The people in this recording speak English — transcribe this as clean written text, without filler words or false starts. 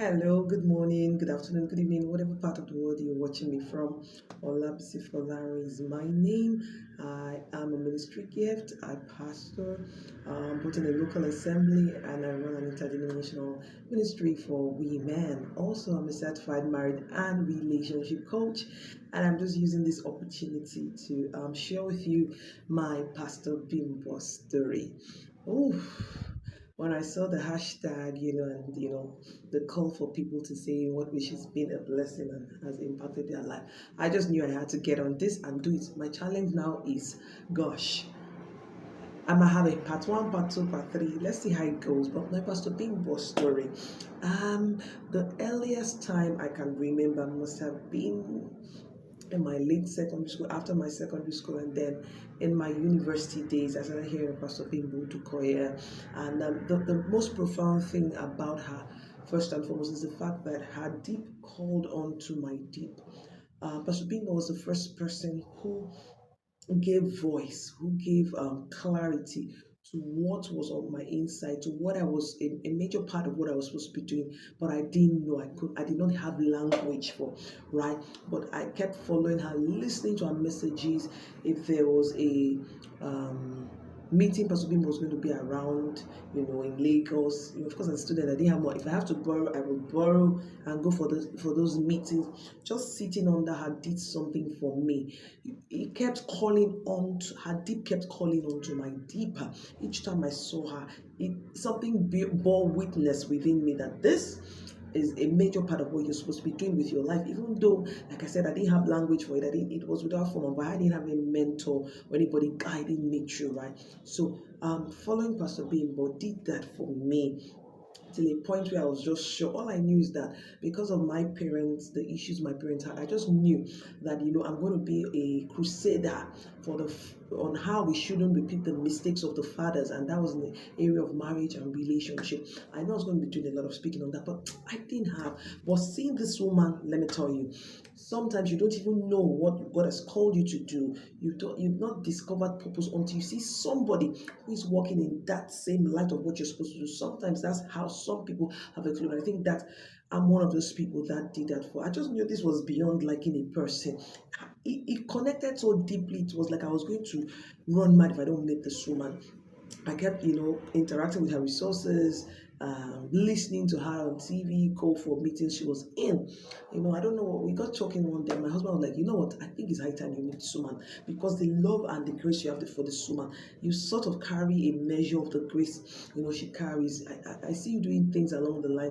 Hello, good morning, good afternoon, good evening, whatever part of the world you're watching me from. Olabisi Folari is my name. I am a ministry gift. I pastor both in a local assembly and I run an interdenominational ministry for women. Also, I'm a certified married and relationship coach, and I'm just using this opportunity to share with you my Pastor Bimbo story. Oof. When I saw the hashtag, and the call for people to say what which has been a blessing and has impacted their life, I just knew I had to get on this and do it. My challenge now is, gosh, I might have a part one, part two, part three. Let's see how it goes. But my Pastor Bimbo story, the earliest time I can remember must have been in my late secondary school, after my secondary school, and then in my university days, I started hearing Pastor Bimbo to Korea. And the most profound thing about her, first and foremost, is the fact that her deep called on to my deep. Pastor Bimbo was the first person who gave voice, who gave clarity to what was on my inside, to what I was a major part of what I was supposed to be doing, but I didn't know I did not have language for, right? But I kept following her, listening to her messages. If there was a meeting Pastor Bim was going to be around, in Lagos. Of course, as a student, I didn't have more. If I have to borrow, I will borrow and go for those meetings. Just sitting under her did something for me. It kept calling on to her deep, kept calling on to my deeper. Each time I saw her, something bore witness within me that this is a major part of what you're supposed to be doing with your life. Even though, like I said, I didn't have language for it. It was without form, but I didn't have a mentor or anybody guiding me through, right? So, following Pastor Bimbo did that for me till a point where I was just sure. All I knew is that because of my parents, the issues my parents had, I just knew that I'm going to be a crusader on how we shouldn't repeat the mistakes of the fathers, and that was in the area of marriage and relationship. I know I was going to be doing a lot of speaking on that, but I didn't have. But seeing this woman, let me tell you, sometimes you don't even know what God has called you to do. You've not discovered purpose until you see somebody who is walking in that same light of what you're supposed to do. Sometimes that's how some people have a clue. And I think that I'm one of those people that did that for. I just knew this was beyond liking a person. It connected so deeply. It was like I was going to run mad if I don't meet this woman. I kept, interacting with her resources, listening to her on TV, go for meetings she was in. I don't know what we got talking one day. My husband was like, you know what? I think it's high time you meet this woman because the love and the grace you have for this woman, you sort of carry a measure of the grace, she carries. I see you doing things along the line